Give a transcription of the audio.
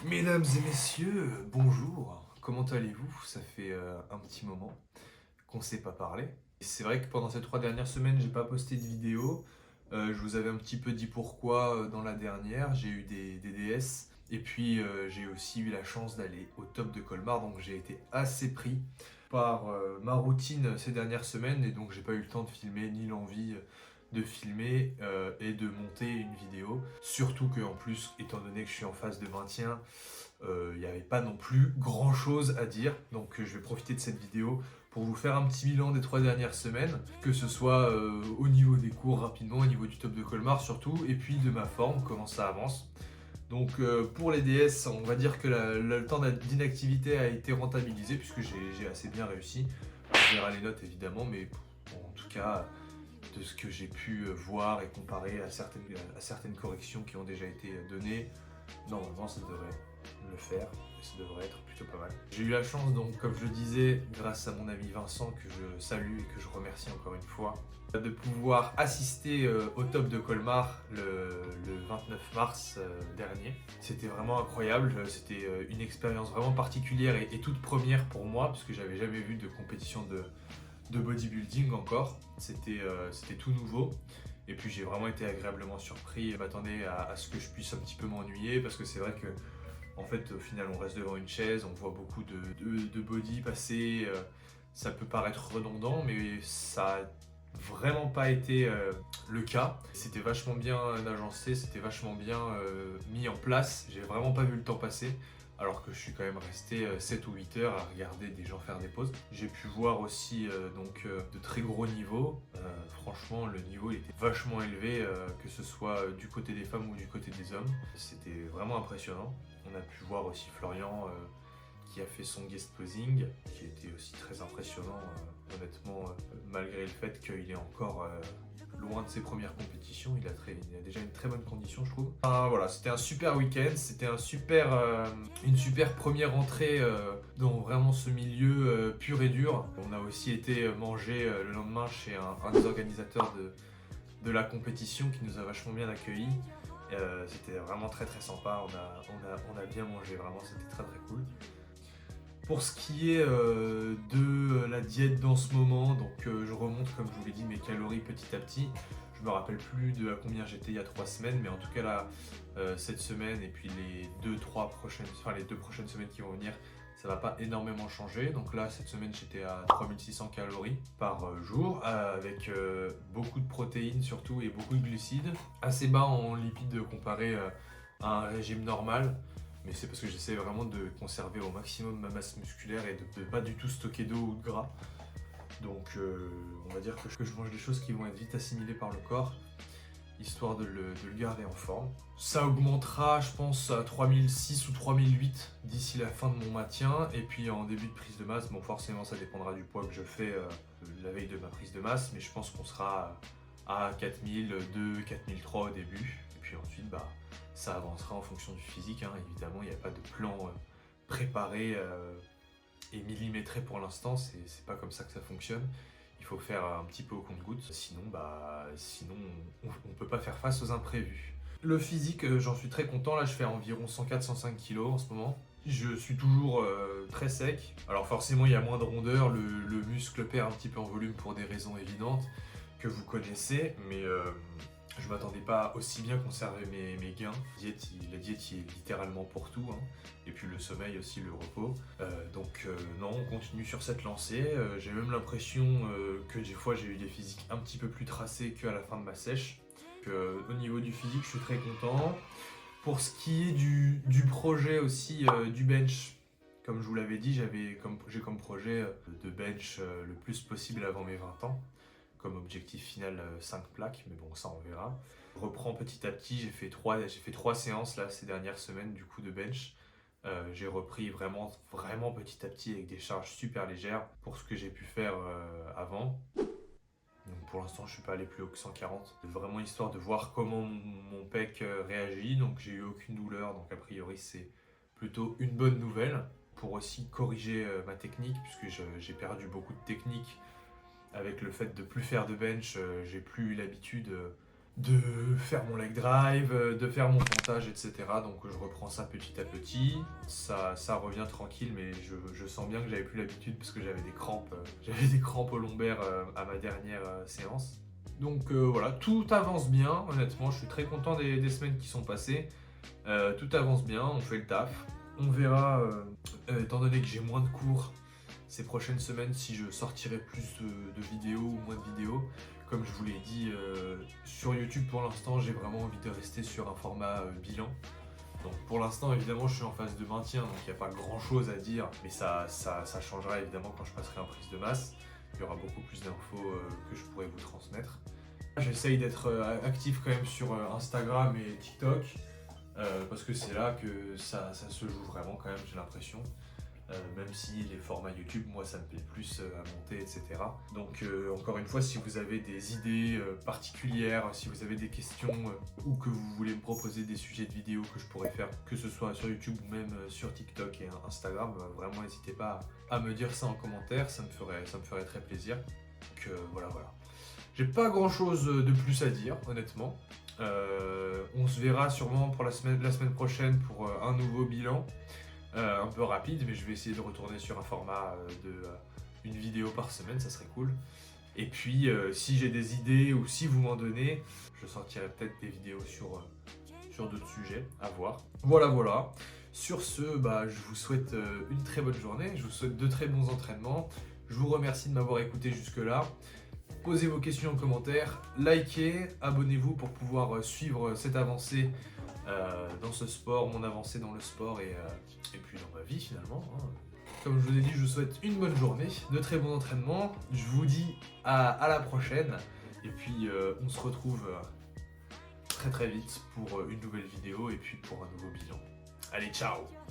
Mesdames et messieurs, bonjour, comment allez-vous? Ça fait un petit moment qu'on ne s'est pas parlé. C'est vrai que pendant ces 3 dernières semaines, j'ai pas posté de vidéo. Je vous avais un petit peu dit pourquoi dans la dernière. J'ai eu des DS et puis j'ai aussi eu la chance d'aller au top de Colmar, donc j'ai été assez pris par ma routine ces dernières semaines et donc j'ai pas eu le temps de filmer ni l'envie de filmer et de monter une vidéo. Surtout que en plus, étant donné que je suis en phase de maintien, il n'y avait pas non plus grand chose à dire. Donc je vais profiter de cette vidéo pour vous faire un petit bilan des 3 dernières semaines, que ce soit au niveau des cours rapidement, au niveau du top de Colmar surtout, et puis de ma forme, comment ça avance. Donc pour les DS, on va dire que le temps d'inactivité a été rentabilisé puisque j'ai assez bien réussi. On verra les notes évidemment, mais bon, en tout cas, de ce que j'ai pu voir et comparer à certaines corrections qui ont déjà été données, normalement ça devrait le faire et ça devrait être plutôt pas mal. J'ai eu la chance donc, comme je le disais, grâce à mon ami Vincent que je salue et que je remercie encore une fois, de pouvoir assister au top de Colmar le 29 mars dernier. C'était vraiment incroyable, c'était une expérience vraiment particulière et toute première pour moi puisque j'avais jamais vu de compétition de bodybuilding encore. C'était tout nouveau. Et puis j'ai vraiment été agréablement surpris. Je m'attendais à ce que je puisse un petit peu m'ennuyer parce que c'est vrai que en fait au final on reste devant une chaise, on voit beaucoup de body passer. Ça peut paraître redondant mais ça a vraiment pas été le cas. C'était vachement bien agencé, c'était vachement bien mis en place. J'ai vraiment pas vu le temps passer alors que je suis quand même resté 7 ou 8 heures à regarder des gens faire des pauses. J'ai pu voir aussi de très gros niveaux. Franchement, le niveau il était vachement élevé, que ce soit du côté des femmes ou du côté des hommes. C'était vraiment impressionnant. On a pu voir aussi Florian qui a fait son guest posing, qui était aussi très impressionnant, honnêtement, malgré le fait qu'il est encore loin de ses premières compétitions. Il a déjà une très bonne condition, je trouve. Enfin, voilà, c'était un super week-end, c'était une super première entrée dans vraiment ce milieu pur et dur. On a aussi été manger le lendemain chez un des organisateurs de la compétition qui nous a vachement bien accueillis. C'était vraiment très très sympa, on a bien mangé, vraiment c'était très très cool. Pour ce qui est de la diète dans ce moment, donc je remonte comme je vous l'ai dit mes calories petit à petit. Je me rappelle plus de à combien j'étais il y a 3 semaines, mais en tout cas là, cette semaine et puis les 2 prochaines semaines qui vont venir, ça va pas énormément changer. Donc là, cette semaine, j'étais à 3600 calories par jour, avec beaucoup de protéines surtout et beaucoup de glucides. Assez bas en lipides comparé à un régime normal. Mais c'est parce que j'essaie vraiment de conserver au maximum ma masse musculaire et de pas du tout stocker d'eau ou de gras. Donc on va dire que je mange des choses qui vont être vite assimilées par le corps, histoire de le garder en forme. Ça augmentera, je pense, à 3006 ou 3008 d'ici la fin de mon maintien. Et puis en début de prise de masse, bon forcément ça dépendra du poids que je fais la veille de ma prise de masse, mais je pense qu'on sera à 4002, 4003 au début. Et puis ensuite, ça avancera en fonction du physique, hein. Évidemment, il n'y a pas de plan préparé et millimétré pour l'instant, c'est pas comme ça que ça fonctionne. Il faut faire un petit peu au compte-gouttes, sinon on peut pas faire face aux imprévus. Le physique, j'en suis très content, là je fais environ 104-105 kg en ce moment. Je suis toujours très sec. Alors forcément il y a moins de rondeur, le muscle perd un petit peu en volume pour des raisons évidentes que vous connaissez, mais je m'attendais pas à aussi bien conserver mes gains. La diète y est littéralement pour tout, hein. Et puis le sommeil aussi, le repos. Non, on continue sur cette lancée. J'ai même l'impression que des fois j'ai eu des physiques un petit peu plus tracés qu'à la fin de ma sèche. Au niveau du physique, je suis très content. Pour ce qui est du projet aussi du bench, comme je vous l'avais dit, j'ai comme projet de bench le plus possible avant mes 20 ans. Comme objectif final 5 plaques, mais bon ça on verra. Je reprends petit à petit, j'ai fait 3 séances là ces dernières semaines du coup de bench. J'ai repris vraiment petit à petit avec des charges super légères pour ce que j'ai pu faire avant. Donc pour l'instant je suis pas allé plus haut que 140. C'est vraiment histoire de voir comment mon pec réagit. Donc j'ai eu aucune douleur, donc a priori c'est plutôt une bonne nouvelle. Pour aussi corriger ma technique, puisque j'ai perdu beaucoup de technique avec le fait de plus faire de bench, j'ai plus eu l'habitude de faire mon leg drive, de faire mon montage, etc. Donc je reprends ça petit à petit. Ça revient tranquille, mais je sens bien que j'avais plus l'habitude parce que j'avais des crampes au lombaire à ma dernière séance. Donc voilà, tout avance bien, honnêtement, je suis très content des semaines qui sont passées. Tout avance bien, on fait le taf. On verra, étant donné que j'ai moins de cours ces prochaines semaines, si je sortirai plus de vidéos ou moins de vidéos. Comme je vous l'ai dit, sur YouTube pour l'instant, j'ai vraiment envie de rester sur un format bilan. Donc pour l'instant, évidemment, je suis en phase de maintien, donc il n'y a pas grand chose à dire, mais ça changera évidemment quand je passerai en prise de masse. Il y aura beaucoup plus d'infos que je pourrai vous transmettre. J'essaye d'être actif quand même sur Instagram et TikTok, parce que c'est là que ça se joue vraiment quand même, j'ai l'impression. Même si les formats YouTube, moi ça me plaît plus à monter, etc. Donc encore une fois, si vous avez des idées particulières, si vous avez des questions ou que vous voulez me proposer des sujets de vidéos que je pourrais faire, que ce soit sur YouTube ou même sur TikTok et Instagram, vraiment n'hésitez pas à me dire ça en commentaire, ça me ferait très plaisir. Donc voilà. J'ai pas grand chose de plus à dire, honnêtement. On se verra sûrement pour la semaine prochaine pour un nouveau bilan. Un peu rapide, mais je vais essayer de retourner sur un format une vidéo par semaine, ça serait cool. Et puis, si j'ai des idées ou si vous m'en donnez, je sortirai peut-être des vidéos sur d'autres sujets, à voir. Voilà. Sur ce, je vous souhaite une très bonne journée, je vous souhaite de très bons entraînements. Je vous remercie de m'avoir écouté jusque-là. Posez vos questions en commentaire, likez, abonnez-vous pour pouvoir suivre cette avancée dans ce sport, mon avancée dans le sport et puis dans ma vie finalement. Comme je vous ai dit, je vous souhaite une bonne journée, de très bons entraînements. Je vous dis à la prochaine et puis on se retrouve très vite pour une nouvelle vidéo et puis pour un nouveau bilan. Allez, ciao!